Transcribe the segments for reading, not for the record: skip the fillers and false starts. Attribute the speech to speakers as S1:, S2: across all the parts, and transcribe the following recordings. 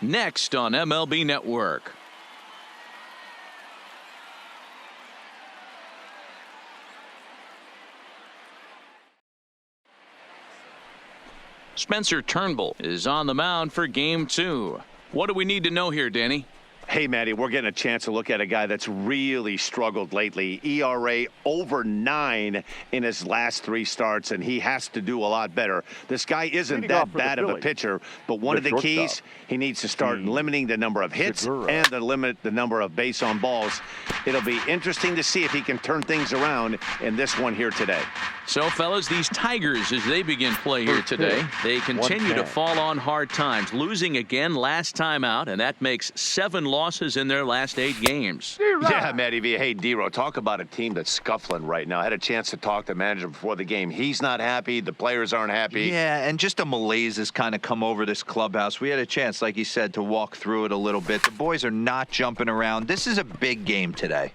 S1: Next on MLB Network. Spencer Turnbull is on the mound for Game 2. What do we need to know here, Danny?
S2: Hey, Matty, we're getting a chance to look at a guy that's really struggled lately. ERA over 9 in his last 3 starts, and he has to do a lot better. This guy isn't that bad of a pitcher, but one of the keys, he needs to start limiting the number of hits and to limit the number of base on balls. It'll be interesting to see if he can turn things around in this one here today.
S1: So, fellas, these Tigers, as they begin play here today, they continue to fall on hard times, losing again last time out, and that makes 7 losses in their last 8 games.
S2: Yeah, Matty V. Hey, D-Row, talk about a team that's scuffling right now. I had a chance to talk to the manager before the game. He's not happy. The players aren't happy.
S3: Yeah, and just a malaise has kind of come over this clubhouse. We had a chance, like you said, to walk through it a little bit. The boys are not jumping around. This is a big game today.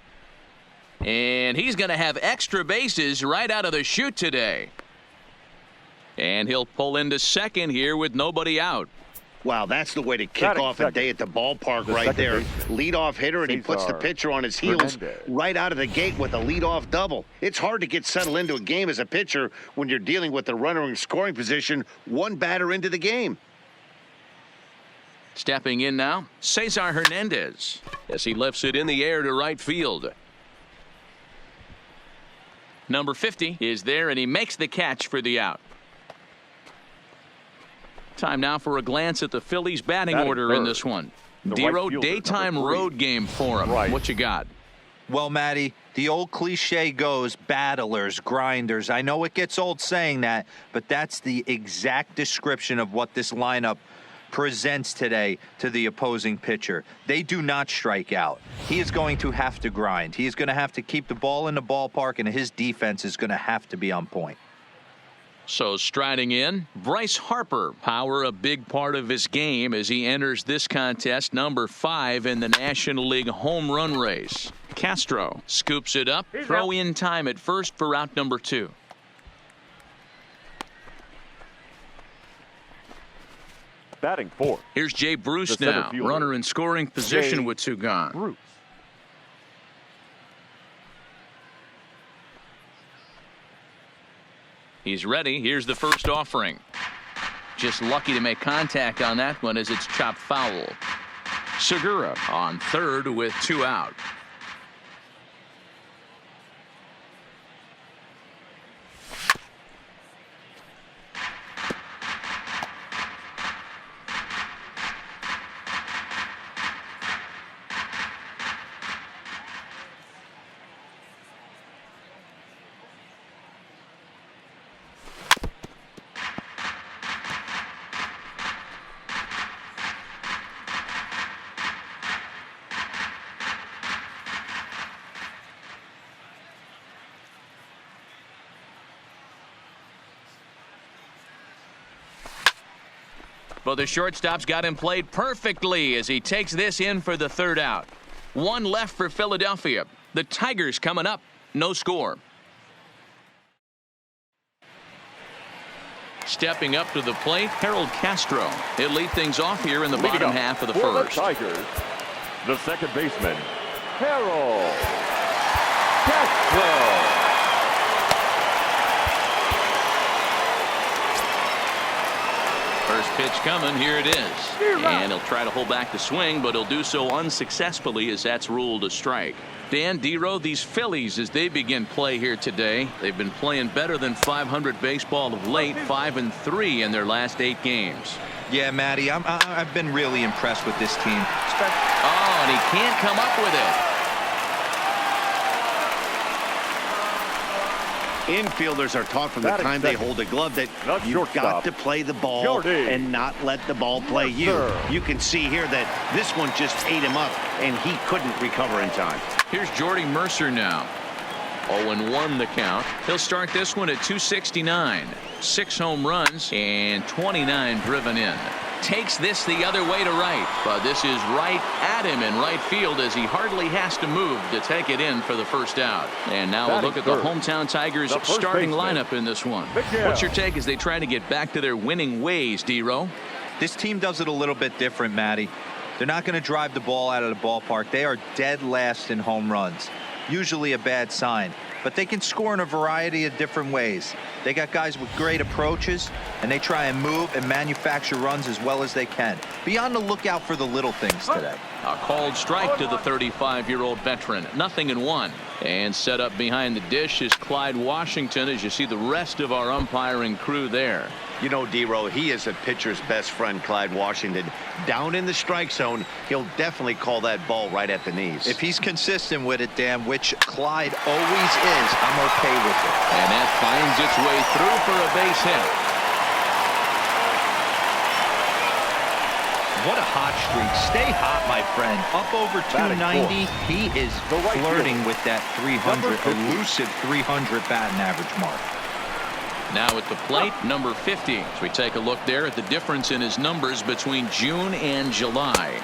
S1: And he's going to have extra bases right out of the chute today. And he'll pull into second here with nobody out.
S2: Wow, that's the way to kick off a day at the ballpark right there. Leadoff hitter, and he puts the pitcher on his heels right out of the gate with a leadoff double. It's hard to get settled into a game as a pitcher when you're dealing with the runner in scoring position 1 batter into the game.
S1: Stepping in now, Cesar Hernandez, as he lifts it in the air to right field. Number 50 is there, and he makes the catch for the out. Time now for a glance at the Phillies batting order in this one. D-Row, daytime road game for him. What you got?
S3: Well, Matty, the old cliche goes, battlers, grinders. I know it gets old saying that, but that's the exact description of what this lineup presents today to the opposing pitcher. They do not strike out. He is going to have to grind. He is going to have to keep the ball in the ballpark, and his defense is going to have to be on point.
S1: So striding in, Bryce Harper. Power a big part of his game as he enters this contest, number 5 in the National League home run race. Castro scoops it up. Throw in time at first for out number 2.
S4: Batting 4.
S1: Here's Jay Bruce now. Runner in scoring position with 2 gone.
S4: Bruce.
S1: He's ready. Here's the first offering. Just lucky to make contact on that one as it's chopped foul. Segura on third with 2 out. But the shortstop's got him played perfectly as he takes this in for the 3rd out. 1 left for Philadelphia. The Tigers coming up. No score. Stepping up to the plate, Harold Castro. He'll lead things off here in the bottom half of the first.
S4: The Tigers, the second baseman, Harold Castro.
S1: First pitch coming. Here it is. And he'll try to hold back the swing, but he'll do so unsuccessfully as that's ruled a strike. Dan, D-Row, these Phillies, as they begin play here today, they've been playing better than .500 baseball of late, 5-3 in their last 8 games.
S3: Yeah, Matty, I've been really impressed with this team.
S1: Oh, and he can't come up with it.
S2: Infielders are taught from the time they hold a glove that you've got to play the ball and not let the ball play you. You can see here that this one just ate him up, and he couldn't recover in time.
S1: Here's Jordy Mercer now. 0-1 the count. He'll start this one at 269. 6 home runs and 29 driven in. Takes this the other way to right, but this is right at him in right field as he hardly has to move to take it in for the first out. And now we'll look at the hometown Tigers starting lineup in this one. What's your take as they try to get back to their winning ways, D-Row?
S3: This team does it a little bit different, Matty. They're not going to drive the ball out of the ballpark. They are dead last in home runs. Usually a bad sign. But they can score in a variety of different ways. They got guys with great approaches, and they try and move and manufacture runs as well as they can. Be on the lookout for the little things today.
S1: A called strike to the 35-year-old veteran. 0-1. And set up behind the dish is Clyde Washington, as you see the rest of our umpiring crew there.
S2: You know, D-Row, he is a pitcher's best friend, Clyde Washington. Down in the strike zone, he'll definitely call that ball right at the knees.
S3: If he's consistent with it, Dan, which Clyde always is, I'm okay with it.
S1: And that finds its way through for a base hit.
S3: What a hot streak. Stay hot, my friend. Up over 290. He is flirting with that 300, elusive 300 batting average mark.
S1: Now at the plate, number 50. As we take a look there at the difference in his numbers between June and July.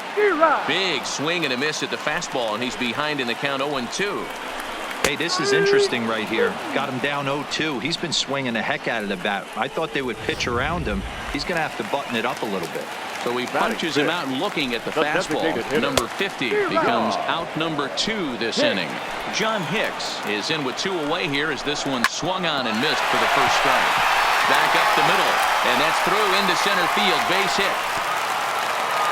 S1: Big swing and a miss at the fastball, and he's behind in the count 0-2.
S3: Hey, this is interesting right here. Got him down 0-2. He's been swinging the heck out of the bat. I thought they would pitch around him. He's going to have to button it up a little bit.
S1: So he punches him out looking at the fastball. Number 50 becomes out number 2 this inning. John Hicks is in with 2 away here as this one swung on and missed for the first strike. Back up the middle, and that's through into center field. Base hit.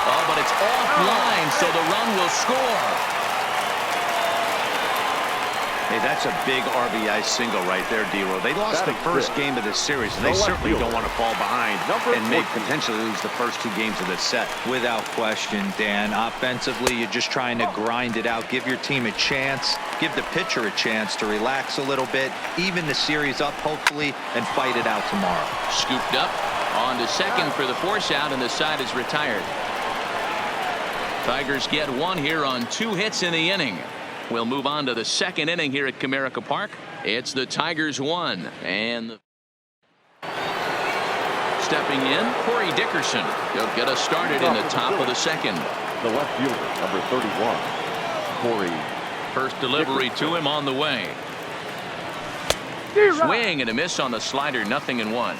S1: Oh, but it's offline, so the run will score.
S2: Hey, that's a big RBI single right there, D-Row. They lost the first game of this series, and they certainly don't want to fall behind and may potentially lose the first 2 games of this set.
S3: Without question, Dan. Offensively, you're just trying to grind it out, give your team a chance, give the pitcher a chance to relax a little bit, even the series up, hopefully, and fight it out tomorrow.
S1: Scooped up on to second for the force out, and the side is retired. Tigers get 1 here on 2 hits in the inning. We'll move on to the second inning here at Comerica Park. It's the Tigers 1, and stepping in, Corey Dickerson. He'll get us started in the top of the second.
S4: The left fielder, number 31, Corey.
S1: First delivery to him on the way. Swing and a miss on the slider. 0-1.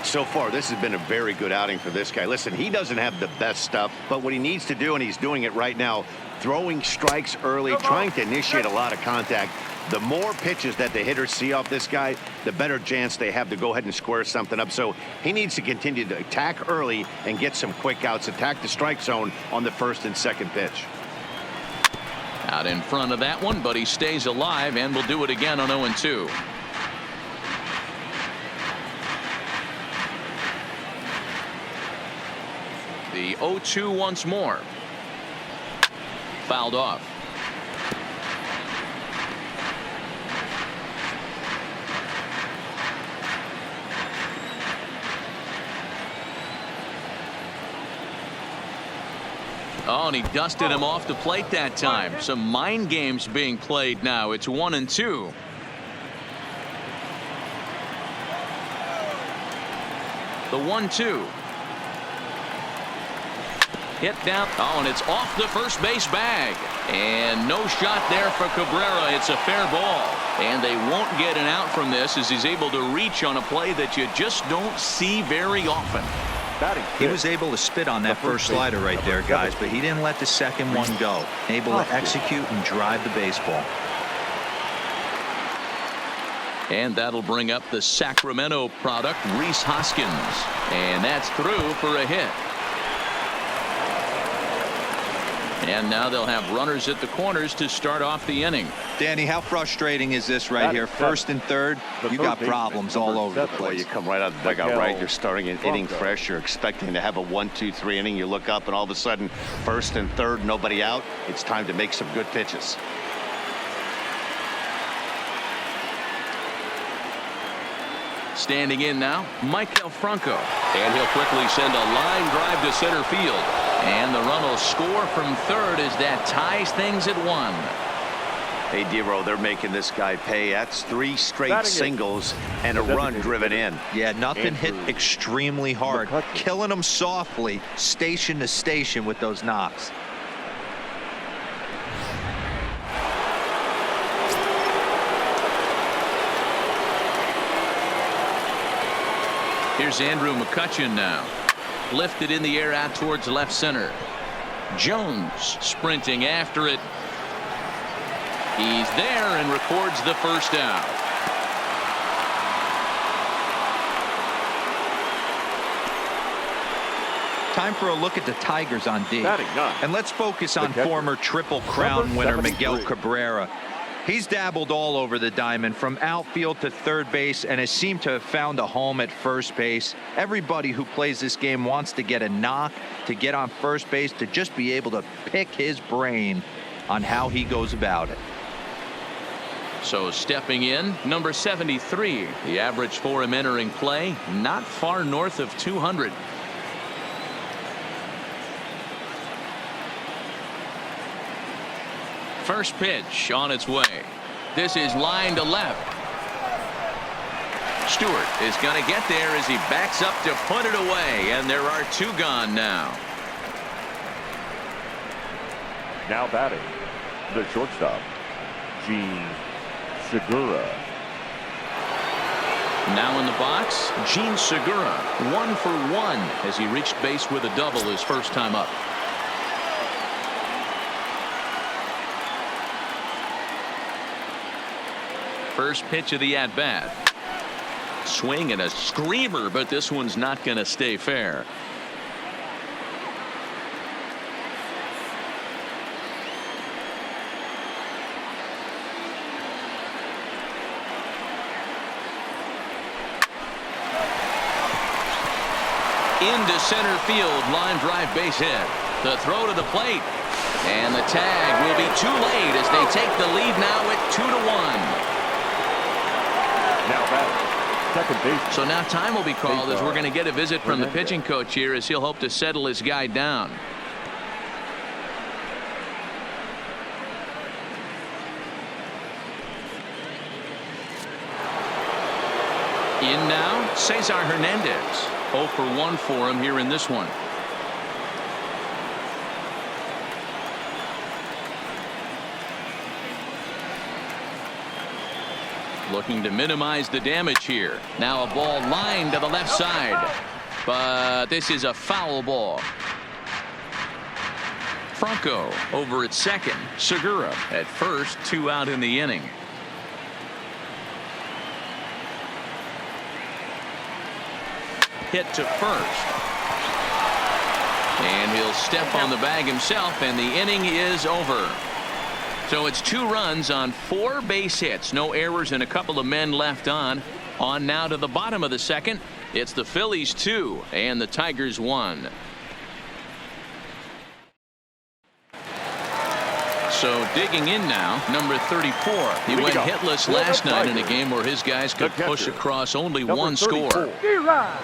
S2: So far, this has been a very good outing for this guy. Listen, he doesn't have the best stuff, but what he needs to do, and he's doing it right now, throwing strikes early, trying to initiate a lot of contact. The more pitches that the hitters see off this guy, the better chance they have to go ahead and square something up. So he needs to continue to attack early and get some quick outs, attack the strike zone on the first and second pitch.
S1: Out in front of that one, but he stays alive and will do it again on 0-2. The 0-2 once more. Fouled off. Oh, and he dusted him off the plate that time. Some mind games being played now. It's 1-2. The 1-2. Hit down. Oh, and it's off the first base bag. And no shot there for Cabrera. It's a fair ball. And they won't get an out from this as he's able to reach on a play that you just don't see very often.
S3: He was able to spit on that first slider right there, guys, but he didn't let the second one go. Able to execute and drive the baseball.
S1: And that'll bring up the Sacramento product, Rhys Hoskins. And that's through for a hit. And now they'll have runners at the corners to start off the inning.
S3: Danny, how frustrating is this right here? First and third, you got problems all over the place.
S2: Well, you come right out of the dugout, right? You're starting an inning fresh. You're expecting to have a 1-2-3 inning. You look up, and all of a sudden, first and third, nobody out. It's time to make some good pitches.
S1: Standing in now, Maikel Franco. And he'll quickly send a line drive to center field. And the run will score from third as that ties things at 1.
S2: Hey, D-Row, they're making this guy pay. That's 3 straight singles and a run driven in.
S3: Yeah, nothing hit extremely hard. Killing them softly, station to station with those knocks.
S1: Here's Andrew McCutchen now. lifted in the air out towards left center. Jones sprinting after it. He's there and records the first out.
S3: Time for a look at the Tigers on D. And let's focus on
S4: catcher,
S3: former Triple Crown winner
S4: 73.
S3: Miguel Cabrera. He's dabbled all over the diamond, from outfield to third base, and has seemed to have found a home at first base. Everybody who plays this game wants to get a knock, to get on first base, to just be able to pick his brain on how he goes about it.
S1: So stepping in, number 73. The average for him entering play, not far north of 200. First pitch on its way. This is line to left. Stewart is going to get there as he backs up to put it away, and there are two gone now.
S4: Now batting, the shortstop, Gene Segura.
S1: Now in the box, Gene Segura, 1 for 1 as he reached base with a double his first time up. First pitch of the at-bat. Swing and a screamer, but this one's not going to stay fair. Into center field, line drive, base hit. The throw to the plate, and the tag will be too late as they take the lead now at 2-1.
S4: Now batting, second base.
S1: So now time will be called as we're going to get a visit from the pitching coach here as he'll hope to settle his guy down. In now, Cesar Hernandez. 0 for 1 for him here in this one. Looking to minimize the damage here. Now a ball lined to the left side, but this is a foul ball. Franco over at second. Segura at first. 2 out in the inning. Hit to first, and he'll step on the bag himself, and the inning is over. So it's 2 runs on 4 base hits, no errors, and a couple of men left on. On now to the bottom of the second. It's the Phillies 2 and the Tigers 1. So digging in now, number 34. He went hitless last night in a game where his guys could push across only one score.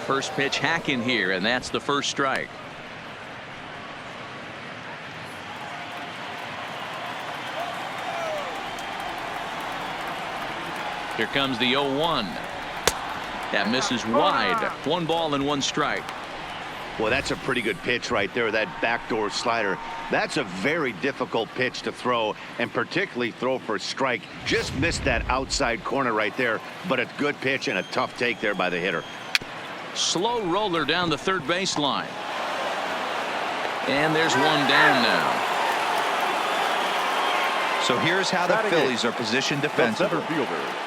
S1: First pitch hack in here, and that's the first strike. Here comes the 0-1. That misses wide. 1 ball and 1 strike.
S2: Well, that's a pretty good pitch right there, that backdoor slider. That's a very difficult pitch to throw, and particularly throw for a strike. Just missed that outside corner right there, but a good pitch and a tough take there by the hitter.
S1: Slow roller down the third baseline. And there's 1 down now.
S3: So here's how the Phillies are positioned defensively.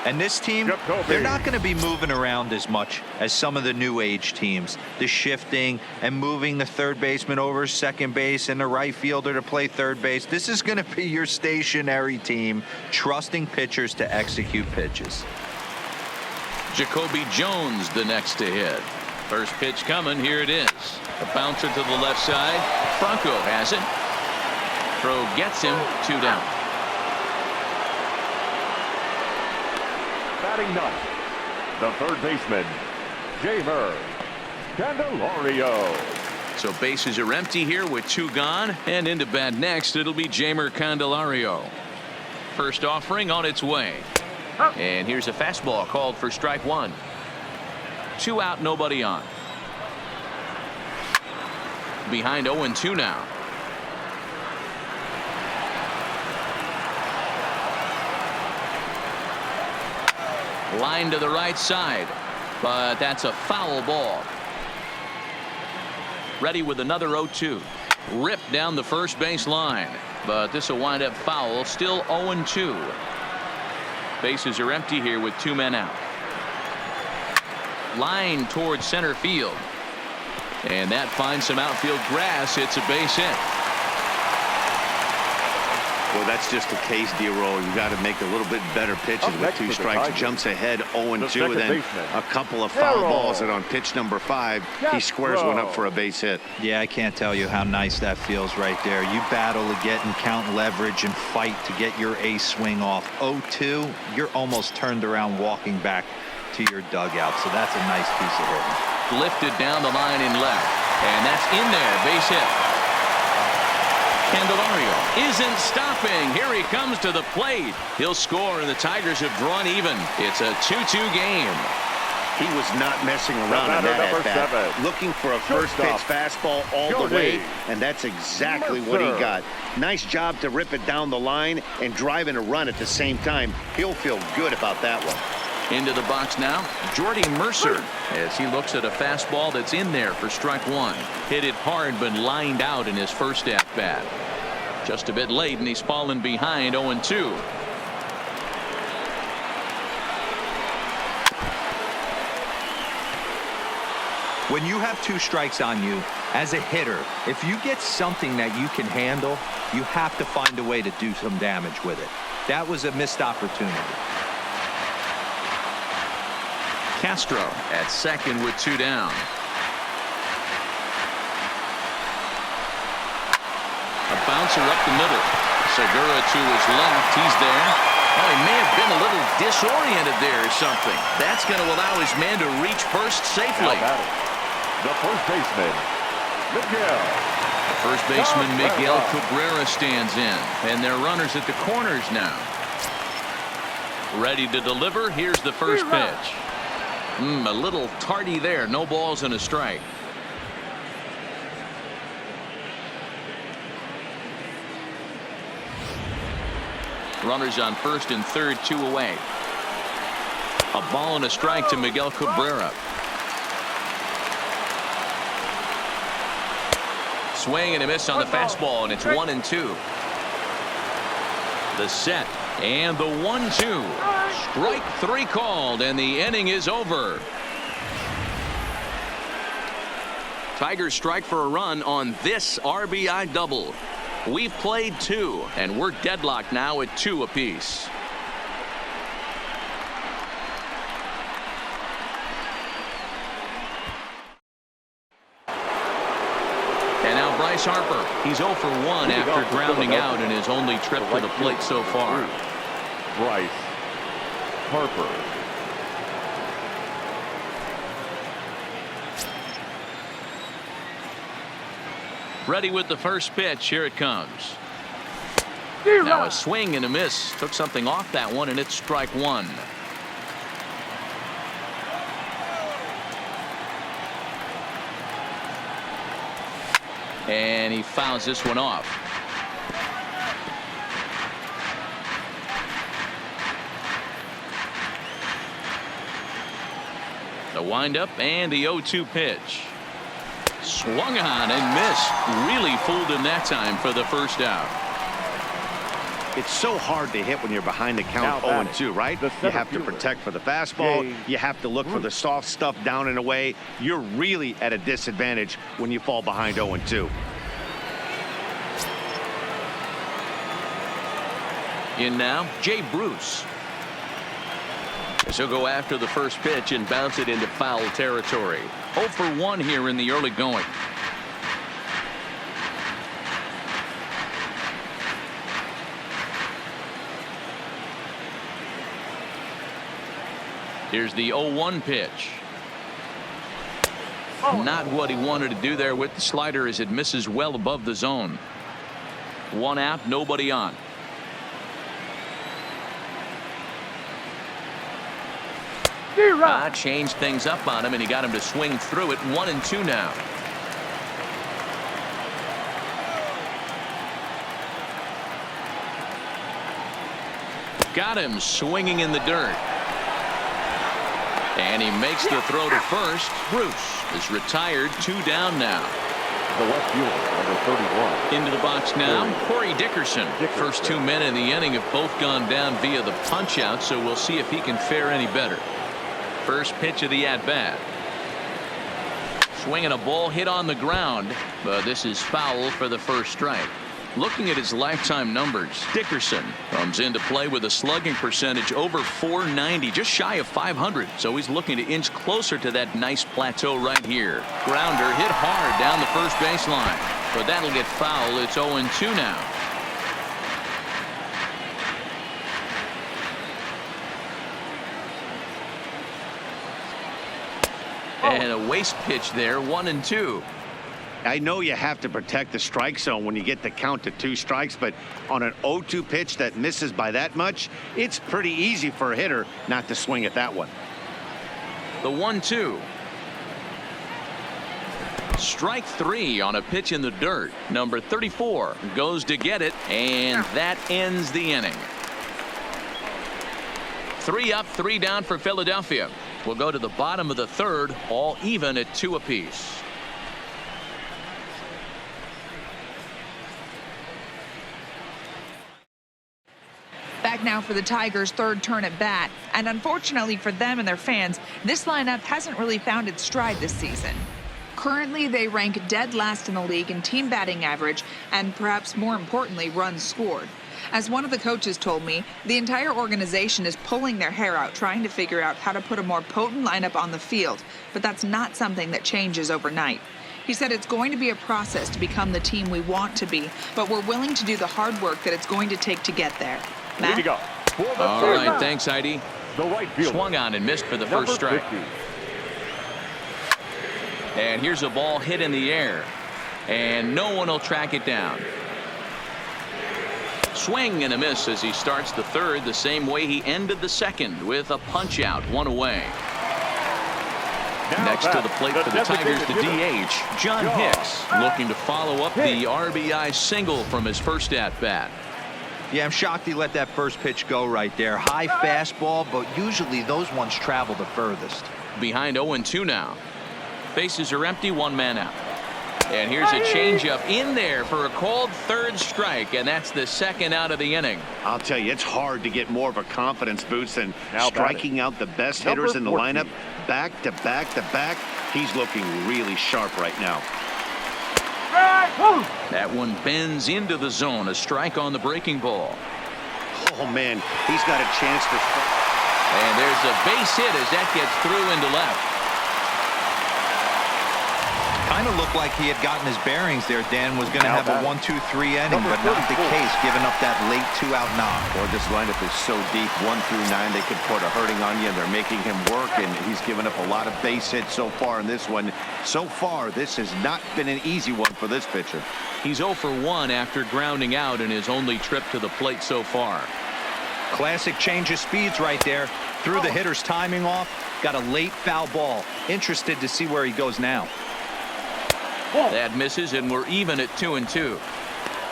S3: And this team, they're not going to be moving around as much as some of the new age teams. The shifting and moving the third baseman over second base and the right fielder to play third base. This is going to be your stationary team, trusting pitchers to execute pitches.
S1: Jacoby Jones the next to hit. First pitch coming. Here it is. A bouncer to the left side. Franco has it. Throw gets him. 2 down.
S4: Batting ninth, the third baseman, Jamer Candelario.
S1: So bases are empty here with 2 gone, and into bat next it'll be Jamer Candelario. First offering on its way, and here's a fastball called for strike 1. 2 out, nobody on. Behind 0-2 now. Line to the right side, but that's a foul ball. Ready with another 0-2. Ripped down the first base line, but this will wind up foul. Still 0-2. Bases are empty here with 2 men out. Line towards center field, and that finds some outfield grass. It's a base hit.
S2: Well, that's just a case, D-Roll. You got to make a little bit better pitches with 2 strikes. Jumps ahead 0-2, and then a couple of foul balls. And on pitch number 5, he squares one up for a base hit.
S3: Yeah, I can't tell you how nice that feels right there. You battle to get and count leverage and fight to get your ace swing off. 0-2, you're almost turned around walking back to your dugout. So that's a nice piece of hitting.
S1: Lifted down the line in left, and that's in there. Base hit. Candelario isn't stopping. Here he comes to the plate. He'll score, and the Tigers have drawn even. It's a 2-2 game.
S2: He was not messing around in that at-bat. Looking for a first-pitch fastball all the way, and that's exactly what he got. Nice job to rip it down the line and drive in a run at the same time. He'll feel good about that one.
S1: Into the box now, Jordy Mercer, as he looks at a fastball that's in there for strike 1. Hit it hard, but lined out in his first at-bat. Just a bit late, and he's fallen behind 0-2.
S3: When you have 2 strikes on you, as a hitter, if you get something that you can handle, you have to find a way to do some damage with it. That was a missed opportunity.
S1: Castro at second with 2 down. A bouncer up the middle. Segura to his left. He's there. Oh, he may have been a little disoriented there or something. That's going to allow his man to reach first safely.
S4: The first baseman, Miguel.
S1: The first baseman, Miguel Cabrera, stands in. And they're runners at the corners now. Ready to deliver. Here's the first pitch. A little tardy there. No balls and a strike. Runners on first and third, 2 away. A ball and a strike to Miguel Cabrera. Swing and a miss on the fastball, and it's 1-2. The set and the 1-2. Strike 3 called, and the inning is over. Tigers strike for a run on this RBI double. We've played 2, and we're deadlocked now at 2 apiece. And now Bryce Harper. He's 0 for 1 after grounding out in his only trip to the plate so far.
S4: Bryce Harper.
S1: Ready with the first pitch. Here it comes. Now a swing and a miss. Took something off that one, and it's strike 1. And he fouls this one off. The windup and the 0-2 pitch. Swung on and missed. Really fooled him that time for the first out.
S2: It's so hard to hit when you're behind the count 0-2, right? You have to protect for the fastball. You have to look for the soft stuff down and away. You're really at a disadvantage when you fall behind 0-2.
S1: In now, Jay Bruce. As he'll go after the first pitch and bounce it into foul territory. 0 for 1 here in the early going. Here's the 0-1 pitch. Not what he wanted to do there with the slider, as it misses well above the zone. 1 out, nobody on. Changed things up on him, and he got him to swing through it. 1-2 now. Got him swinging in the dirt. And he makes the throw to first. Bruce is retired. 2 down now.
S4: the left fielder, number 31.
S1: Into the box now, Corey Dickerson. First 2 men in the inning have both gone down via the punch-out, so we'll see if he can fare any better. First pitch of the at-bat. Swinging a ball hit on the ground, but this is foul for the first strike. Looking at his lifetime numbers, Dickerson comes into play with a slugging percentage over .490, just shy of .500. So he's looking to inch closer to that nice plateau right here. Grounder hit hard down the first baseline, but that'll get foul. It's 0-2 now. And a waste pitch there, 1-2.
S2: I know you have to protect the strike zone when you get the count to 2 strikes, but on an 0-2 pitch that misses by that much, it's pretty easy for a hitter not to swing at that one.
S1: The 1-2. Strike 3 on a pitch in the dirt. Number 34 goes to get it, and that ends the inning. 3 up, 3 down for Philadelphia. We'll go to the bottom of the third, all even at 2 apiece.
S5: Back now for the Tigers' third turn at bat, and unfortunately for them and their fans, this lineup hasn't really found its stride this season. Currently, they rank dead last in the league in team batting average and perhaps more importantly, runs scored. As one of the coaches told me, the entire organization is pulling their hair out trying to figure out how to put a more potent lineup on the field, but that's not something that changes overnight. He said it's going to be a process to become the team we want to be, but we're willing to do the hard work that it's going to take to get there. Matt?
S1: All right, thanks, Heidi.
S4: The right fielder.
S1: Swung on and missed for the first strike.
S4: 50.
S1: And here's a ball hit in the air, and no one will track it down. Swing and a miss as he starts the third the same way he ended the second, with a punch out, 1 away. Next to the plate for the Tigers, the DH, John Hicks, looking to follow up the RBI single from his first at-bat.
S3: Yeah, I'm shocked he let that first pitch go right there. High fastball, but usually those ones travel the furthest.
S1: Behind 0-2 now. Bases are empty, 1 man out. And here's a changeup in there for a called third strike, and that's the second out of the inning.
S2: I'll tell you, it's hard to get more of a confidence boost than striking out the best hitters in the lineup back to back to back. He's looking really sharp right now.
S1: That one bends into the zone, a strike on the breaking ball.
S2: Oh, man, he's got a chance to.
S1: And there's a base hit as that gets through into left.
S3: Kind of looked like he had gotten his bearings there. Dan was going to have a 1-2-3 inning, but not the case, giving up that late 2-out knock.
S2: Or this lineup is so deep, 1 through 9, they could put a hurting on you, and they're making him work, and he's given up a lot of base hits so far in this one. So far, this has not been an easy one for this pitcher.
S1: He's 0 for 1 after grounding out in his only trip to the plate so far.
S3: Classic change of speeds right there. Threw the hitter's timing off, got a late foul ball. Interested to see where he goes now.
S1: That misses, and we're even at 2-2.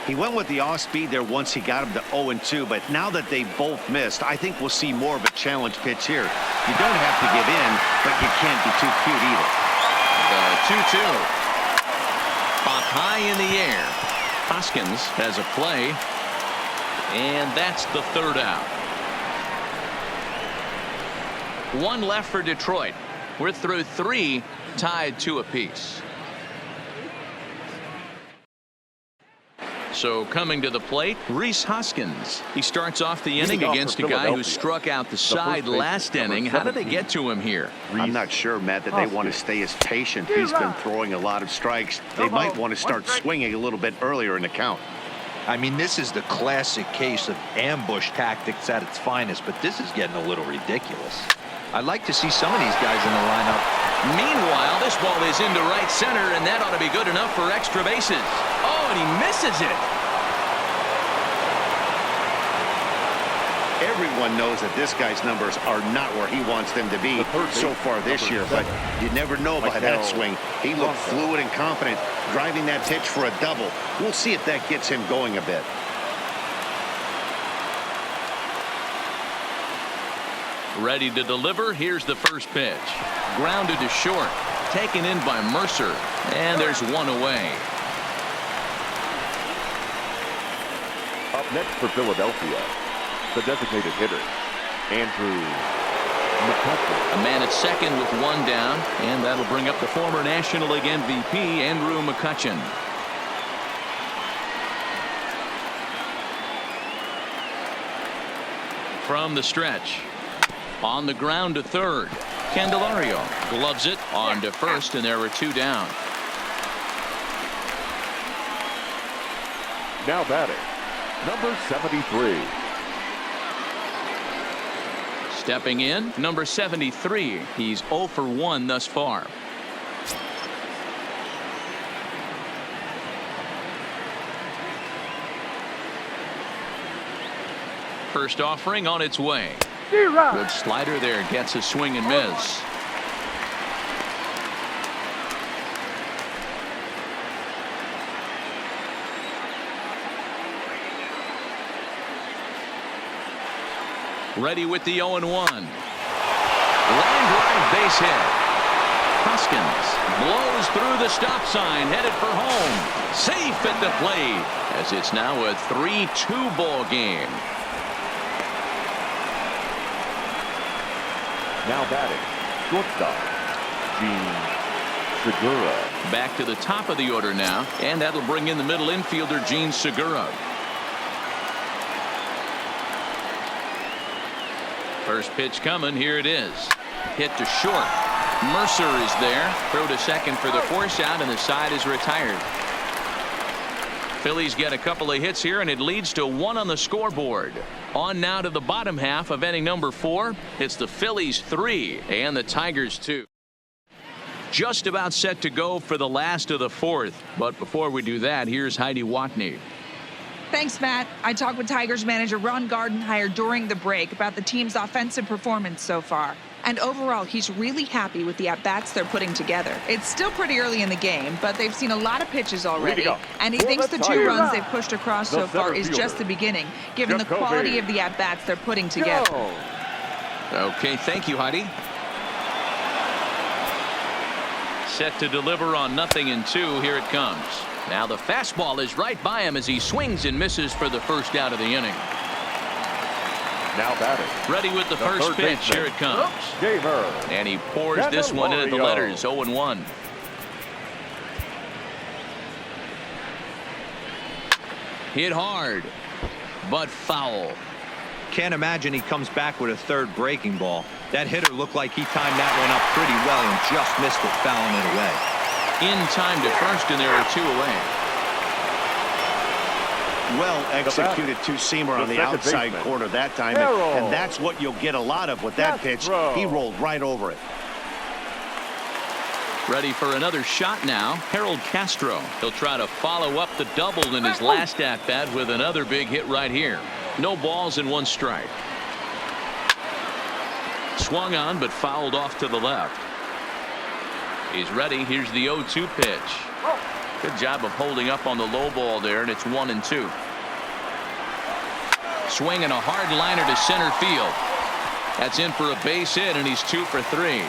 S2: He went with the off speed there once he got him to 0-2, but now that they both missed, I think we'll see more of a challenge pitch here. You don't have to give in, but you can't be too cute either.
S1: The 2-2. Popped high in the air. Hoskins has a play, and that's the third out. 1 left for Detroit. We're through 3, tied 2 apiece. So coming to the plate, Rhys Hoskins. He starts off the inning against a guy who struck out the side last inning. How did they get to him here?
S2: I'm not sure, Matt, that they want to stay as patient. He's been throwing a lot of strikes. They might want to start swinging a little bit earlier in the count.
S3: I mean, this is the classic case of ambush tactics at its finest, but this is getting a little ridiculous. I'd like to see some of these guys in the lineup.
S1: Meanwhile, this ball is into right center, and that ought to be good enough for extra bases. Oh, and he misses it.
S2: Everyone knows that this guy's numbers are not where he wants them to be so far this year, but you never know by that swing. He looked fluid and confident, driving that pitch for a double. We'll see if that gets him going a bit.
S1: Ready to deliver. Here's the first pitch. Grounded to short. Taken in by Mercer. And there's 1 away.
S4: Up next for Philadelphia, the designated hitter, Andrew McCutcheon.
S1: A man at second with one down, and that'll bring up the former National League MVP, Andrew McCutcheon. From the stretch. On the ground to third. Candelario gloves it on to first, and there were two down.
S4: Now batting, number 73.
S1: Stepping in, number 73. He's 0 for 1 thus far. First offering on its way. Good slider there, gets a swing and miss. Ready with the 0-1. Line drive base hit. Hoskins blows through the stop sign, headed for home. Safe at the plate, as it's now a 3-2 ball game.
S4: Now batting, shortstop, Gene Segura.
S1: Back to the top of the order now, and that'll bring in the middle infielder, Gene Segura. First pitch coming, here it is. Hit to short. Mercer is there. Throw to second for the force out, and the side is retired. Phillies get a couple of hits here, and it leads to 1 on the scoreboard. On now to the bottom half of inning number 4. It's the Phillies 3 and the Tigers 2. Just about set to go for the last of the 4th. But before we do that, here's Heidi Watney.
S5: Thanks, Matt. I talked with Tigers manager Ron Gardenhire during the break about the team's offensive performance so far. And overall, he's really happy with the at-bats they're putting together. It's still pretty early in the game, but they've seen a lot of pitches already. And he thinks the 2 runs they've pushed across so far is just the beginning, given the quality of the at-bats they're putting together.
S1: Okay, thank you, Heidi. Set to deliver on 0-2. Here it comes. Now the fastball is right by him as he swings and misses for the first out of the inning.
S4: Now batting.
S1: Ready with the first pitch. Here it comes.
S4: Gamer.
S1: And he pours this one in at the letters. 0-1. Hit hard, but foul.
S3: Can't imagine he comes back with a third breaking ball. That hitter looked like he timed that one up pretty well and just missed it, fouling it away.
S1: In time to first, and there are 2 away.
S2: Well executed two-seamer on the outside corner that time, and that's what you'll get a lot of with that pitch. He rolled right over it.
S1: Ready for another shot now, Harold Castro. He'll try to follow up the double in his last at-bat with another big hit right here. No balls and 1 strike. Swung on, but fouled off to the left. He's ready. Here's the 0-2 pitch. Good job of holding up on the low ball there, and it's 1-2. Swinging a hard liner to center field. That's in for a base hit, and he's 2 for 3.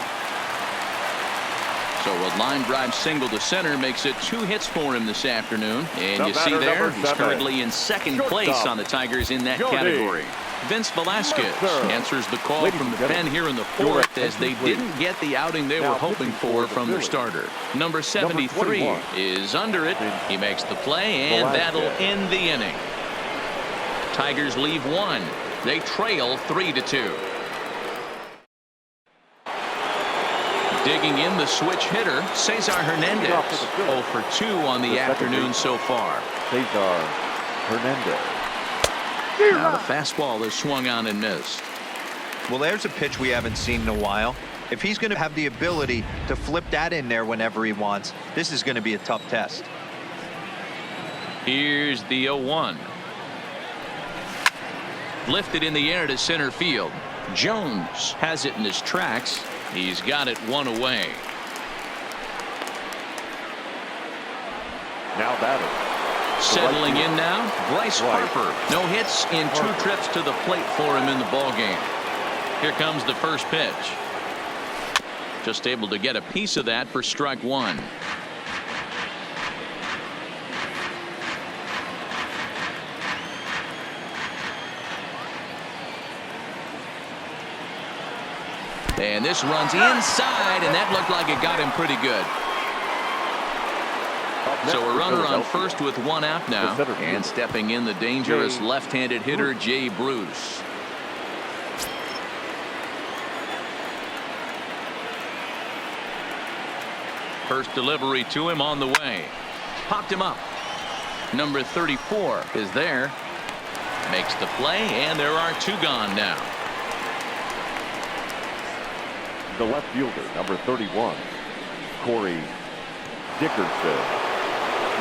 S1: So a line drive single to center makes it 2 hits for him this afternoon. And you see there, he's currently in second place on the Tigers in that category. Vince Velasquez answers the call from the pen here in the 4th as they didn't get the outing they were hoping for from their starter. Number 73 is under it. He makes the play, and that'll end the inning. Tigers leave 1. They trail 3-2. Digging in the switch hitter, Cesar Hernandez. 0 for 2 on the afternoon so far.
S4: Cesar Hernandez.
S1: Now the fastball is swung on and missed.
S3: Well, there's a pitch we haven't seen in a while. If he's going to have the ability to flip that in there whenever he wants, this is going to be a tough test.
S1: Here's the 0-1. Lifted in the air to center field. Jones has it in his tracks. He's got it 1 away.
S4: Now batting.
S1: Settling in now, Bryce Harper. No hits in 2 trips to the plate for him in the ball game. Here comes the first pitch. Just able to get a piece of that for strike 1. And this runs inside, and that looked like it got him pretty good. So a runner on first with one out now, and stepping in the dangerous left-handed hitter Jay Bruce. First delivery to him on the way. Popped him up. Number 34 is there. Makes the play, and there are two gone now.
S4: The left fielder, number 31, Corey Dickerson.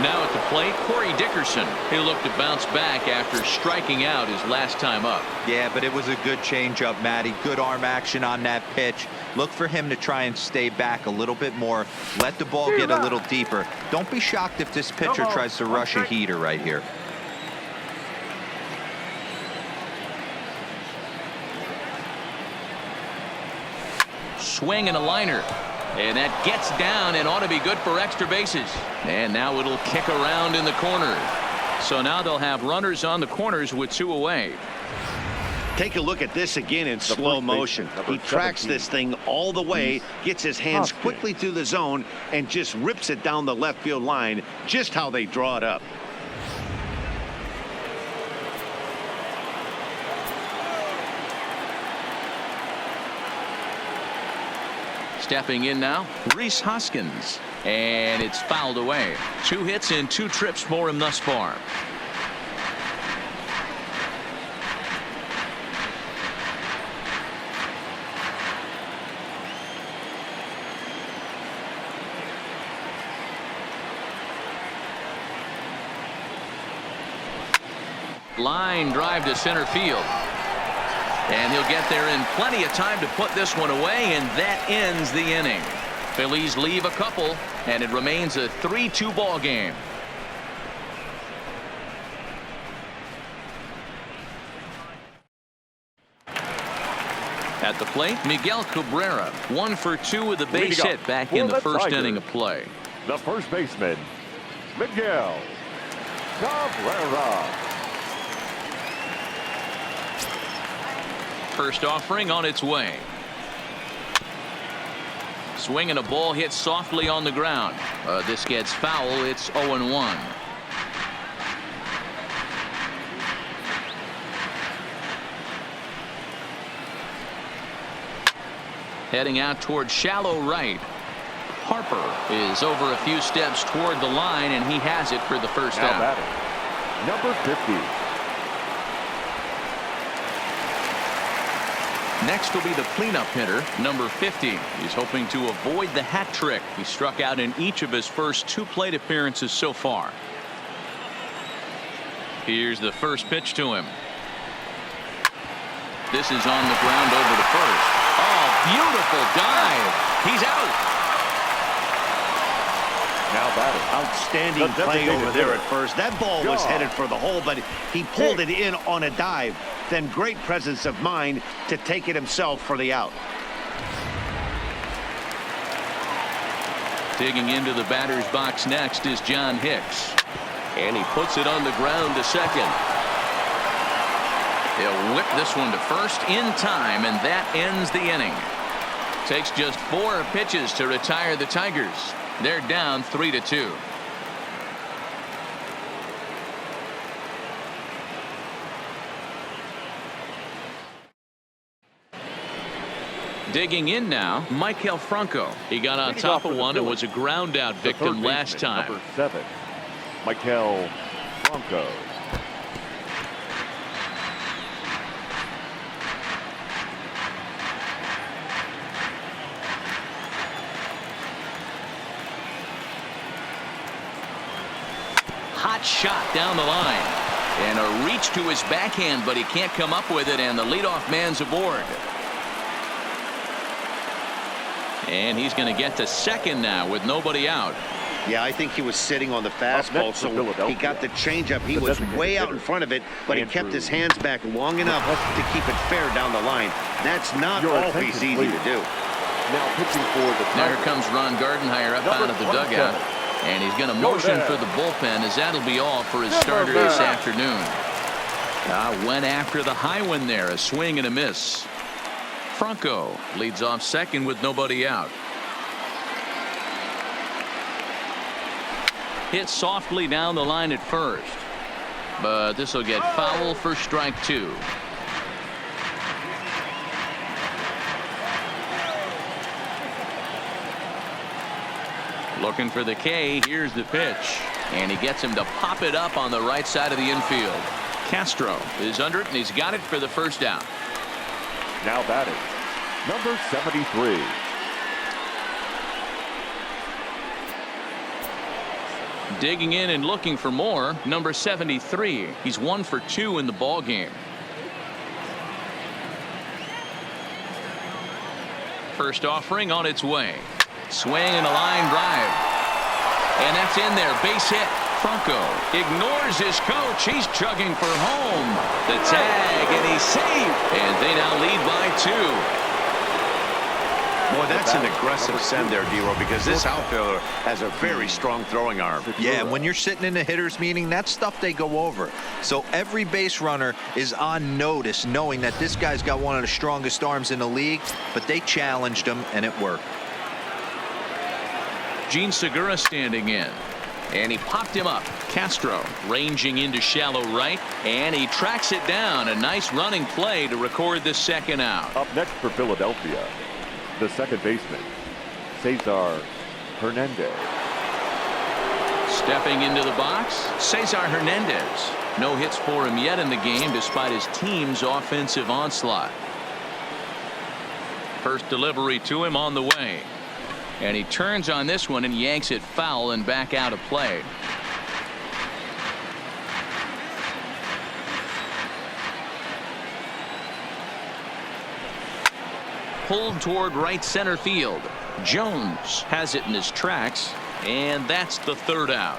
S1: Now at the plate, Corey Dickerson. He'll look to bounce back after striking out his last time up.
S3: Yeah, but it was a good changeup, Matty. Good arm action on that pitch. Look for him to try and stay back a little bit more. Let the ball get a little deeper. Don't be shocked if this pitcher tries to rush a heater right here.
S1: Swing and a liner. And that gets down and ought to be good for extra bases. And now it'll kick around in the corner. So now they'll have runners on the corners with two away.
S2: Take a look at this again in slow motion. He tracks this thing all the way, gets his hands quickly through the zone, and just rips it down the left field line, just how they draw it up.
S1: Stepping in now, Rhys Hoskins. And it's fouled away. 2 hits and 2 trips for him thus far. Line drive to center field. And he'll get there in plenty of time to put this one away, and that ends the inning. Phillies leave a couple, and it remains a 3-2 ball game. At the plate, Miguel Cabrera, 1 for 2 with a base hit back in the first inning of play.
S4: The first baseman, Miguel Cabrera.
S1: First offering on its way. Swing and a ball hit softly on the ground. This gets foul. It's 0-1. Heading out toward shallow right. Harper is over a few steps toward the line, and he has it for the first out.
S4: Batting, number 50.
S1: Next will be the cleanup hitter, number 50. He's hoping to avoid the hat trick. He struck out in each of his first 2 plate appearances so far. Here's the first pitch to him. This is on the ground over to first. Oh, beautiful dive. He's out.
S4: Now batting.
S2: Outstanding play over there at first. That ball was headed for the hole, but he pulled it in on a dive. Then great presence of mind to take it himself for the out.
S1: Digging into the batter's box next is John Hicks. And he puts it on the ground to second. He'll whip this one to first in time, and that ends the inning. Takes just 4 pitches to retire the Tigers. They're down 3-2. Digging in now, Maikel Franco. He got on top of one and was a ground out victim last time.
S4: Number 7, Maikel Franco.
S1: Hot shot down the line. And a reach to his backhand, but he can't come up with it, and the leadoff man's aboard. And he's going to get to second now with nobody out.
S2: Yeah, I think he was sitting on the fastball, so he got the changeup. He was way out in front of it, but he kept his hands back long enough to keep it fair down the line. That's not always easy to do.
S4: Now pitching for the
S1: There comes Ron Gardenhire up out of the dugout. And he's going to motion for the bullpen, as that'll be all for his starter this afternoon. Went after the high one there, a swing and a miss. Franco leads off second with nobody out. Hit softly down the line at first, but this will get foul for strike two. Looking for the K. Here's the pitch, and he gets him to pop it up on the right side of the infield. Castro is under it, and he's got it for the first out.
S4: Now batting, number 73.
S1: Digging in and looking for more, number 73. He's 1 for 2 in the ball game. First offering on its way. Swing and a line drive. And that's in there. Base hit. Franco ignores his coach. He's chugging for home. The tag, and he's safe. And they now lead by 2.
S2: Boy, that's an aggressive send there, D-Row, because this outfielder has a very strong throwing arm.
S3: Yeah, when you're sitting in a hitter's meeting, that's stuff they go over. So every base runner is on notice, knowing that this guy's got one of the strongest arms in the league, but they challenged him, and it worked.
S1: Gene Segura standing in, and he popped him up. Castro ranging into shallow right, and he tracks it down. A nice running play to record the second out.
S4: Up next for Philadelphia, the second baseman, Cesar Hernandez.
S1: Stepping into the box, Cesar Hernandez. No hits for him yet in the game despite his team's offensive onslaught. First delivery to him on the way. And he turns on this one and yanks it foul and back out of play. Pulled toward right center field. Jones has it in his tracks, and that's the third out.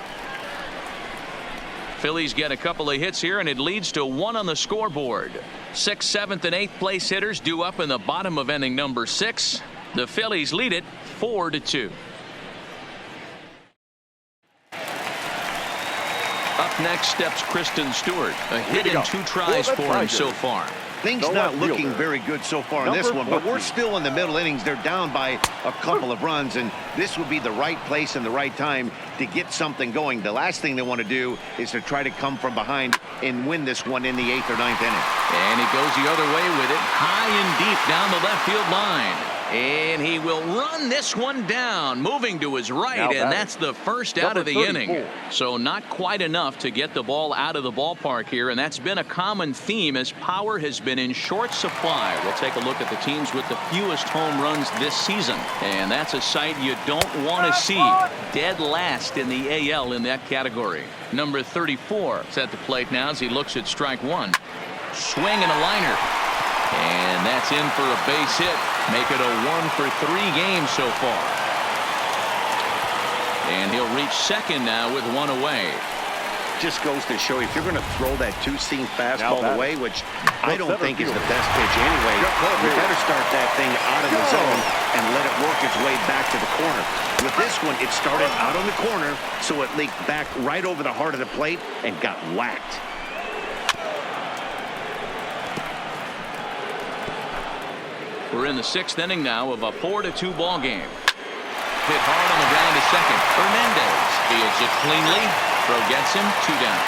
S1: Phillies get a couple of hits here, and it leads to 1 on the scoreboard. 6th, 7th, and 8th place hitters due up in the bottom of inning number 6. The Phillies lead it 4-2. Up next steps Kristen Stewart. A hit in 2 tries for him so far.
S2: Things not looking very good so far in this one, but we're still in the middle innings. They're down by a couple of runs, and this would be the right place and the right time to get something going. The last thing they want to do is to try to come from behind and win this one in the 8th or 9th inning.
S1: And he goes the other way with it, high and deep down the left field line. And he will run this one down, moving to his right, and that's the first out of the inning. So not quite enough to get the ball out of the ballpark here, and that's been a common theme as power has been in short supply. We'll take a look at the teams with the fewest home runs this season, and that's a sight you don't want to see. Dead last in the AL in that category. Number 34 is at the plate now as he looks at strike 1. Swing and a liner. And that's in for a base hit. Make it a 1 for 3 games so far. And he'll reach second now with 1 away.
S2: Just goes to show you, if you're going to throw that 2-seam fastball away, which I don't think is the best pitch anyway, you better start that thing out of the zone and let it work its way back to the corner. With this one, it started out on the corner, so it leaked back right over the heart of the plate and got whacked.
S1: We're in the 6th inning now of a 4-2 ball game. Hit hard on the ground to second. Hernandez fields it cleanly. Throw gets him 2 down.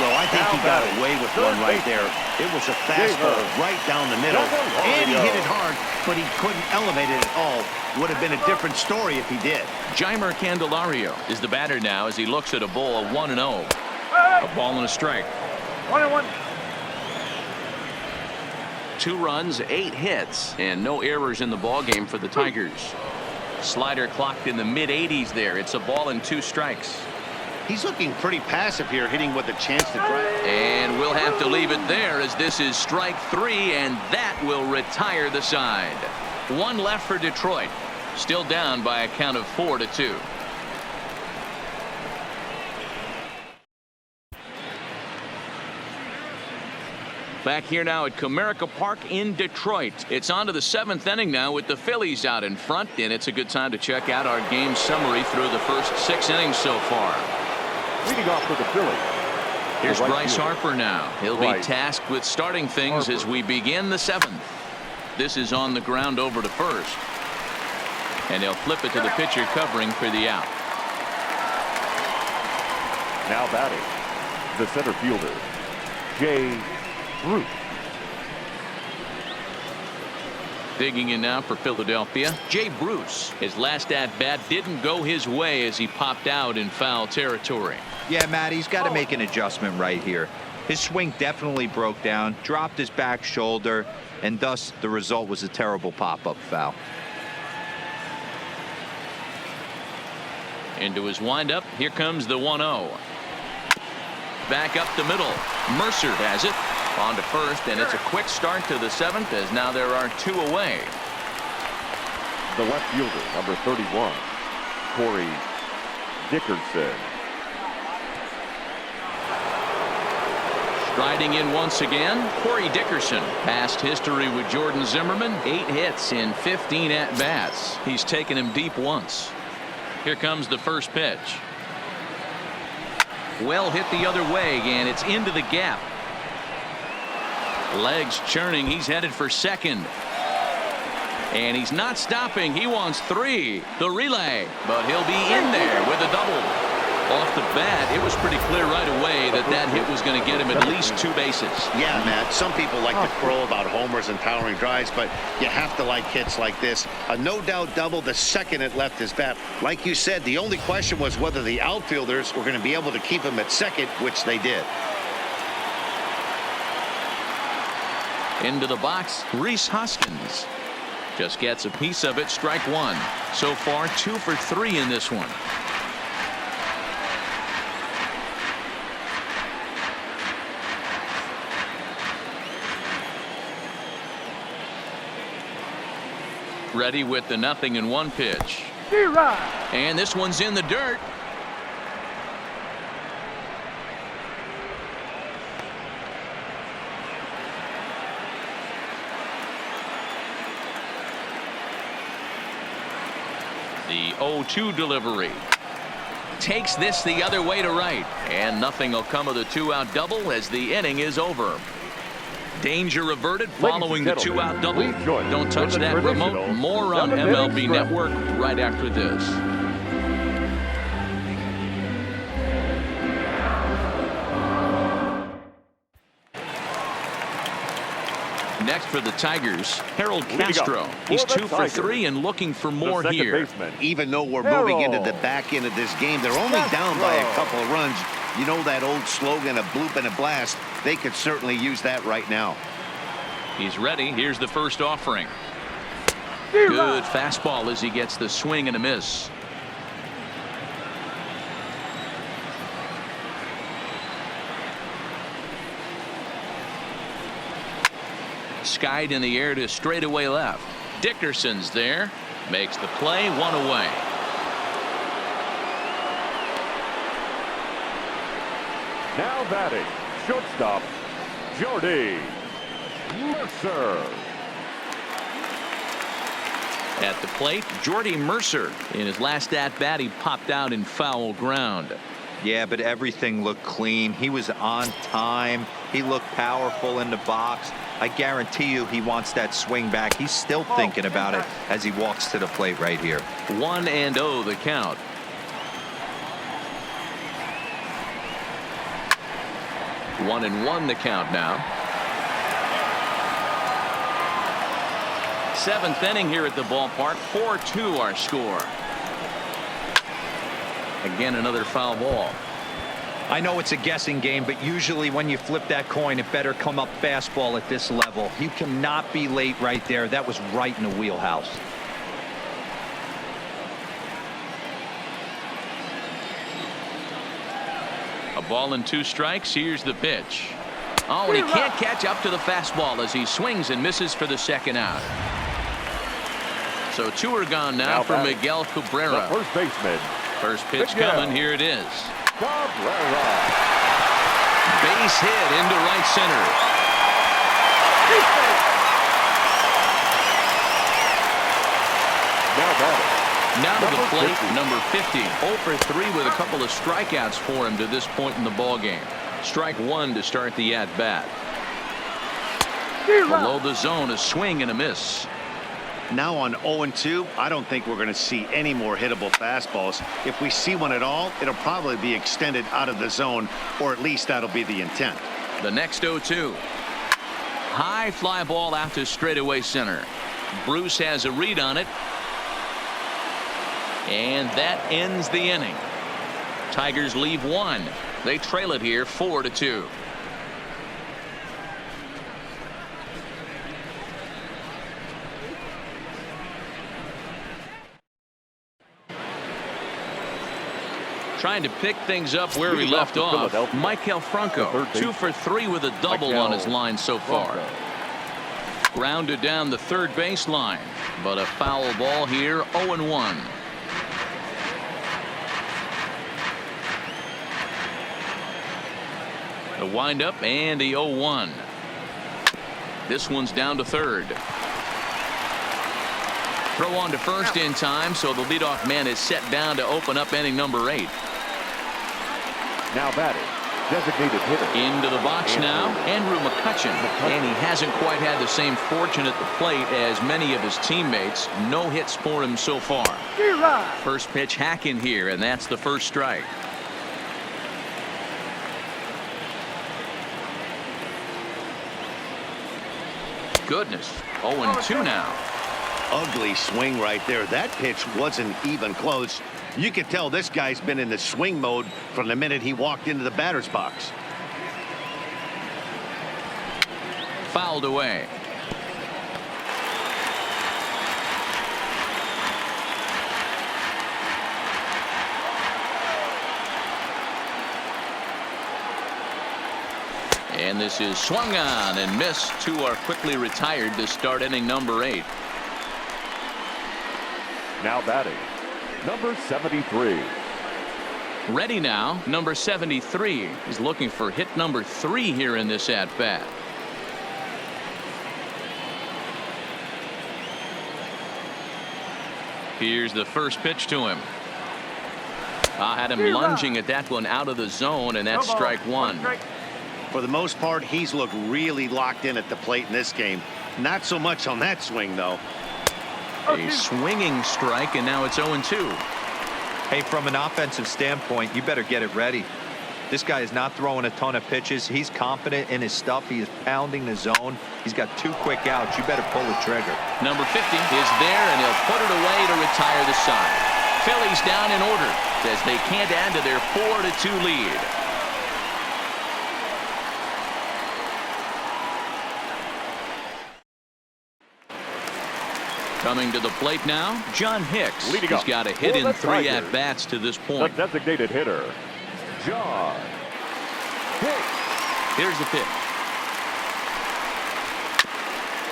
S2: Well, I think he got away with one right there. It was a fastball right down the middle, and he hit it hard, but he couldn't elevate it at all. Would have been a different story if he did.
S1: Jeimer Candelario is the batter now as he looks at a ball of 1-0. A ball and a strike.
S4: 1-1.
S1: 2 runs, 8 hits, and no errors in the ball game for the Tigers. Slider clocked in the mid-80s there. It's a ball and 2 strikes.
S2: He's looking pretty passive here, hitting with a chance to drive.
S1: And we'll have to leave it there as this is strike 3, and that will retire the side. 1 left for Detroit. Still down by a count of 4-2. Back here now at Comerica Park in Detroit. It's on to the 7th inning now with the Phillies out in front, and it's a good time to check out our game summary through the first 6 innings so far.
S4: Leading off for the Phillies,
S1: Here's
S4: The right
S1: Bryce
S4: fielder.
S1: Harper now. He'll be tasked with starting things as we begin the 7th. This is on the ground over to first. And he'll flip it to the pitcher covering for the out.
S4: Now batting, the center fielder, Jay Bruce.
S1: Digging in now for Philadelphia, Jay Bruce. His last at-bat didn't go his way as he popped out in foul territory.
S3: Yeah, Matt, he's got to make an adjustment right here. His swing definitely broke down, dropped his back shoulder, and thus the result was a terrible pop-up foul.
S1: Into his windup, here comes the 1-0. Back up the middle. Mercer has it. On to first, and it's a quick start to the 7th as now there are 2 away.
S4: The left fielder, number 31, Corey Dickerson.
S1: Striding in once again, Corey Dickerson. Past history with Jordan Zimmerman, 8 hits in 15 at-bats. He's taken him deep once. Here comes the first pitch. Well hit the other way, and it's into the gap. Legs churning. He's headed for second. And he's not stopping. He wants 3. The relay. But he'll be in there with a double. Off the bat, it was pretty clear right away that that hit was going to get him at least 2 bases.
S2: Yeah, Matt, some people like to crow about homers and powering drives, but you have to like hits like this. A no-doubt double the second it left his bat. Like you said, the only question was whether the outfielders were going to be able to keep him at second, which they did.
S1: Into the box, Rhys Hoskins. Just gets a piece of it, strike 1. So far, 2 for 3 in this one. Ready with the 0-1 pitch. And this one's in the dirt. The 0-2 delivery. Takes this the other way to right. And nothing will come of the 2-out double as the inning is over. Danger averted following the 2-out double. Don't touch that remote. More on MLB Network right after this. Next for the Tigers, Harold Castro. He's 2 for 3 and looking for more here.
S2: Even though we're moving into the back end of this game, they're only down by a couple of runs. You know that old slogan, a bloop and a blast. They could certainly use that right now.
S1: He's ready. Here's the first offering. Good fastball as he gets the swing and a miss. Skied in the air to straightaway left. Dickerson's there. Makes the play, 1 away.
S4: Now batting, shortstop, Jordy Mercer.
S1: At the plate, Jordy Mercer. In his last at-bat, he popped out in foul ground.
S3: Yeah, but everything looked clean. He was on time. He looked powerful in the box. I guarantee you he wants that swing back. He's still thinking about it as he walks to the plate right here.
S1: 1-0 the count. One and 1 the count now. 7th inning here at the ballpark. 4-2 our score. Again, another foul ball.
S3: I know it's a guessing game, but usually when you flip that coin, it better come up fastball at this level. You cannot be late right there. That was right in the wheelhouse.
S1: A ball and 2 strikes. Here's the pitch. Oh, and he can't catch up to the fastball as he swings and misses for the second out. So 2 are gone now for Miguel Cabrera.
S4: The first baseman.
S1: First pitch coming. Here it is.
S4: Cabrera.
S1: Base hit into right center. Now to the plate, number 50. 0 for 3 with a couple of strikeouts for him to this point in the ball game. Strike one to start the at-bat. Below the zone, a swing and a miss.
S2: Now on 0-2, I don't think we're going to see any more hittable fastballs. If we see one at all, it'll probably be extended out of the zone, or at least that'll be the intent.
S1: The next 0-2. High fly ball out to straightaway center. Bruce has a read on it. And that ends the inning. Tigers leave one. They trail it here 4-2. Trying to pick things up where he left off. Maikel Franco, 2 for 3 with a double on his line so far. Grounded down the third baseline, but a foul ball here. 0-1. The windup and the 0-1. This one's down to third. Throw on to first in time, so the leadoff man is set down to open up inning number 8.
S4: Now batting, designated hitter.
S1: Into the box now, Andrew McCutchen. And he hasn't quite had the same fortune at the plate as many of his teammates. No hits for him so far. First pitch hacking here, and that's the first strike. Goodness, 0-2 now.
S2: Ugly swing right there. That pitch wasn't even close. You could tell this guy's been in the swing mode from the minute he walked into the batter's box.
S1: Fouled away. And this is swung on and missed. Two are quickly retired to start inning number 8.
S4: Now batting, number 73.
S1: Ready now, number 73. He's looking for hit number 3 here in this at-bat. Here's the first pitch to him. Had him lunging at that one out of the zone, and that's strike one.
S2: For the most part, he's looked really locked in at the plate in this game. Not so much on that swing, though.
S1: A swinging strike, and now it's 0-2.
S3: Hey, from an offensive standpoint, you better get it ready. This guy is not throwing a ton of pitches. He's confident in his stuff. He is pounding the zone. He's got 2 quick outs. You better pull the trigger.
S1: Number 50 is there, and he'll put it away to retire the side. Phillies down in order as they can't add to their 4-2 lead. Coming to the plate now, John Hicks.
S4: Leading
S1: He's
S4: up
S1: got a hit in 3
S4: Tigers,
S1: at-bats to this point.
S4: The designated hitter, John Hicks.
S1: Here's the pitch.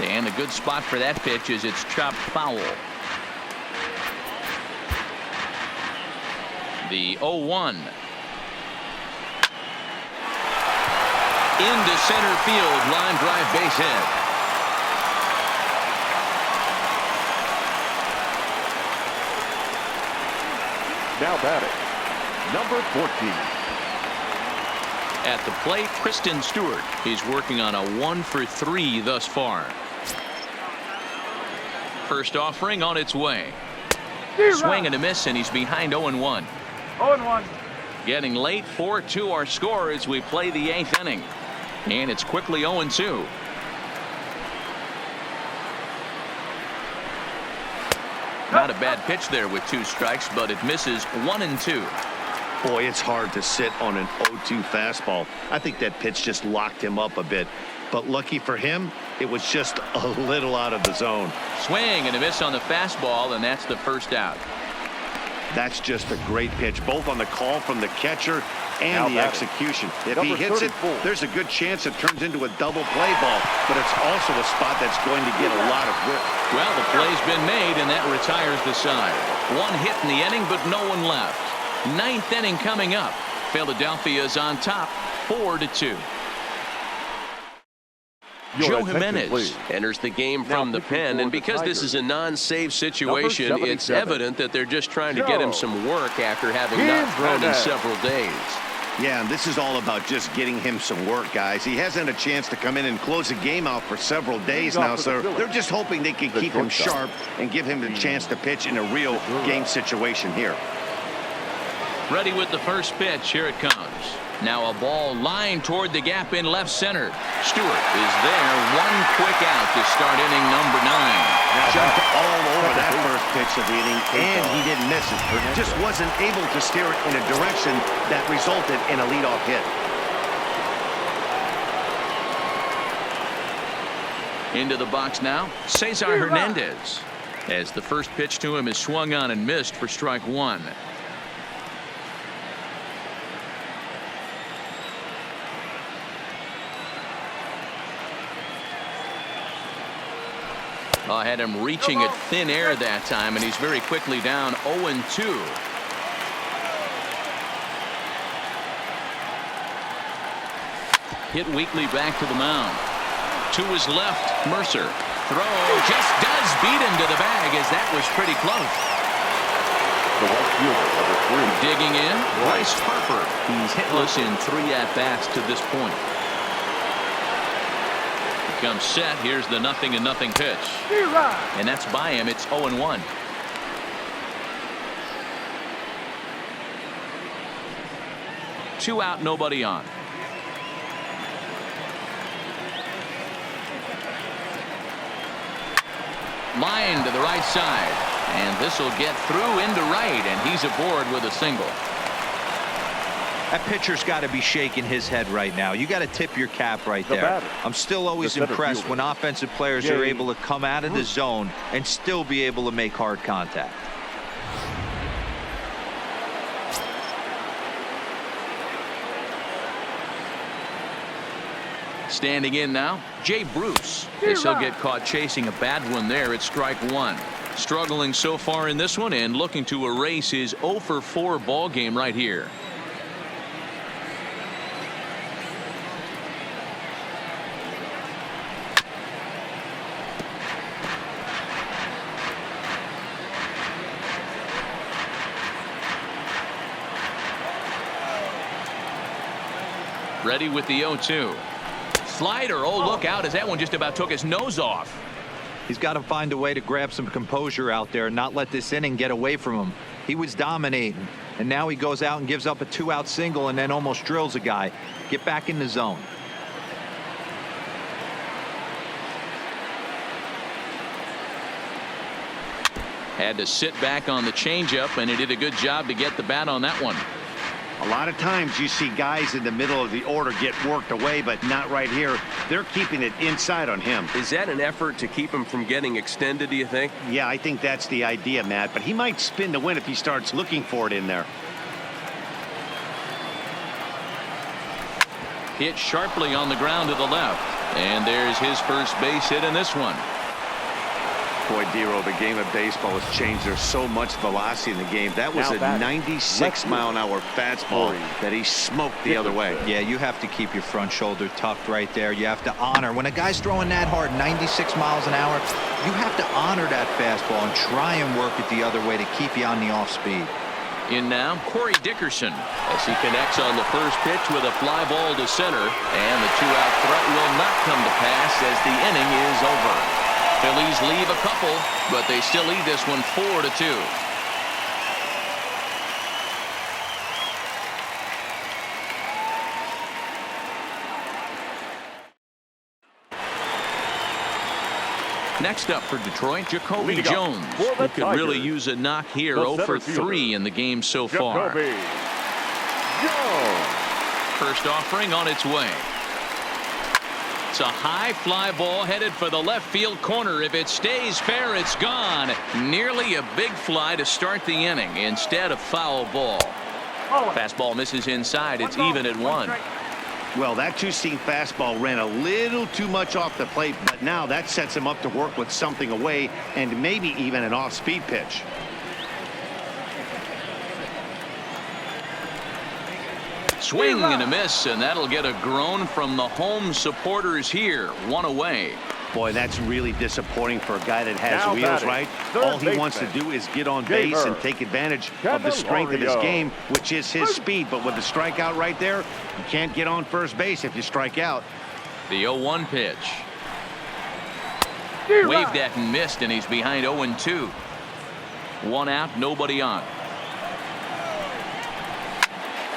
S1: And a good spot for that pitch is it's chopped foul. The 0-1. Into center field, line drive base hit.
S4: Now batting, number 14.
S1: At the plate, Kristen Stewart. He's working on a 1 for 3 thus far. First offering on its way. Swing and a miss, and he's behind 0-1.
S6: 0-1.
S1: Getting late, 4-2 our score as we play the 8th inning. And it's quickly 0-2. Not a bad pitch there with 2 strikes, but it misses 1 and 2.
S2: Boy, it's hard to sit on an 0-2 fastball. I think that pitch just locked him up a bit. But lucky for him, it was just a little out of the zone.
S1: Swing and a miss on the fastball, and that's the first out.
S2: That's just a great pitch, both on the call from the catcher and the execution. If he hits it, there's a good chance it turns into a double play ball, but it's also a spot that's going to get a lot of whip.
S1: Well, the play's been made, and that retires the side. 1 hit in the inning, but no one left. 9th inning coming up. Philadelphia is on top, 4-2. Joe Jimenez enters the game from the pen, and because this is a non-save situation, it's evident that they're just trying to get him some work after having not thrown in several days.
S2: Yeah, and this is all about just getting him some work, guys. He hasn't had a chance to come in and close the game out for several days now, so they're just hoping they can keep him sharp and give him the chance to pitch in a real game situation here.
S1: Ready with the first pitch. Here it comes. Now a ball lined toward the gap in left center. Stewart is there. One quick out to start inning number 9.
S2: Jumped all over that first pitch of the inning, and he didn't miss it. Just wasn't able to steer it in a direction that resulted in a leadoff hit.
S1: Into the box now, Cesar Hernandez. As the first pitch to him is swung on and missed for strike 1. I had him reaching at thin air that time, and he's very quickly down 0-2. Hit weakly back to the mound. To his left, Mercer. Throw just does beat him to the bag, as that was pretty close.
S4: The right fielder, number 3.
S1: Digging in, Bryce Harper. He's hitless in 3 at-bats to this point. Comes set. Here's the 0-0 pitch. And that's by him. It's 0-1. Two out, nobody on. Line to the right side. And this will get through into right, and he's aboard with a single.
S3: That pitcher's got to be shaking his head right now. You got to tip your cap right there. I'm still always impressed when offensive players are able to come out of the zone and still be able to make hard contact.
S1: Standing in now, Jay Bruce. This will get caught chasing a bad one there at strike 1. Struggling so far in this one and looking to erase his 0-for-4 ball game right here. Ready with the 0-2. Slider. Oh, look out, as that one just about took his nose off.
S3: He's got to find a way to grab some composure out there and not let this inning get away from him. He was dominating, and now he goes out and gives up a 2-out single and then almost drills a guy. Get back in the zone.
S1: Had to sit back on the changeup, and he did a good job to get the bat on that one.
S2: A lot of times you see guys in the middle of the order get worked away, but not right here. They're keeping it inside on him.
S6: Is that an effort to keep him from getting extended, do you think?
S2: Yeah, I think that's the idea, Matt, but he might spin to win if he starts looking for it in there.
S1: Hit sharply on the ground to the left, and there's his first base hit in this one.
S2: Boy, Dero, the game of baseball has changed. There's so much velocity in the game. That was a 96-mile-an-hour fastball that he smoked the other way.
S3: Yeah, you have to keep your front shoulder tucked right there. You have to honor. When a guy's throwing that hard, 96 miles an hour, you have to honor that fastball and try and work it the other way to keep you on the off speed.
S1: In now, Corey Dickerson, as he connects on the first pitch with a fly ball to center, and the 2-out threat will not come to pass as the inning is over. Phillies leave a couple, but they still lead this one 4-2. Next up for Detroit, Jacoby Jones, who could really use a knock here. 0-for-3 in the game so far. First offering on its way. It's a high fly ball headed for the left field corner. If it stays fair, it's gone. Nearly a big fly to start the inning instead of foul ball. Fastball misses inside. It's even at 1.
S2: Well, that 2-seam fastball ran a little too much off the plate, but now that sets him up to work with something away and maybe even an off-speed pitch.
S1: Swing and a miss, and that'll get a groan from the home supporters here. 1 away.
S2: Boy, that's really disappointing for a guy that has
S4: Now
S2: wheels,
S4: batting,
S2: right?
S4: third
S2: All he wants to
S4: baseman,
S2: do is get on base and
S4: Gamer.
S2: take advantage of the strength of his
S4: Candelario.
S2: game, which is his speed. But with the strikeout right there, you can't get on first base if you strike out.
S1: The 0-1 pitch. Waved at and missed, and he's behind 0-2. One out, nobody on.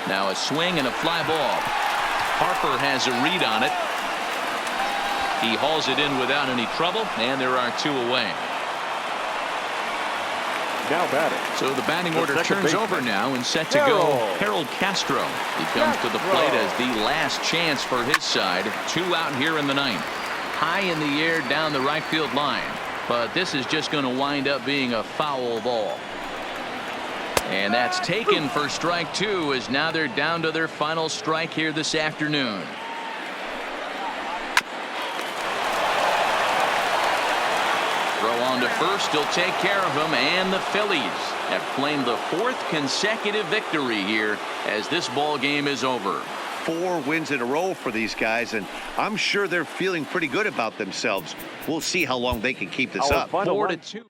S1: Now a swing and a fly ball. Harper has a read on it. He hauls it in without any trouble, and there are 2 away.
S4: Now batting.
S1: So the batting
S4: The
S1: order
S4: second
S1: turns
S4: baseman,
S1: over now, and set to go Harold Castro. He comes to the plate as the last chance for his side. 2 out here in the 9th. High in the air down the right field line, but this is just going to wind up being a foul ball. And that's taken for strike 2, as now they're down to their final strike here this afternoon. Throw on to first, he'll take care of him, and the Phillies have claimed the 4th consecutive victory here as this ball game is over.
S2: 4 wins in a row for these guys, and I'm sure they're feeling pretty good about themselves. We'll see how long they can keep this
S4: Our
S2: up.
S4: final
S1: 4
S4: run.
S1: to 2.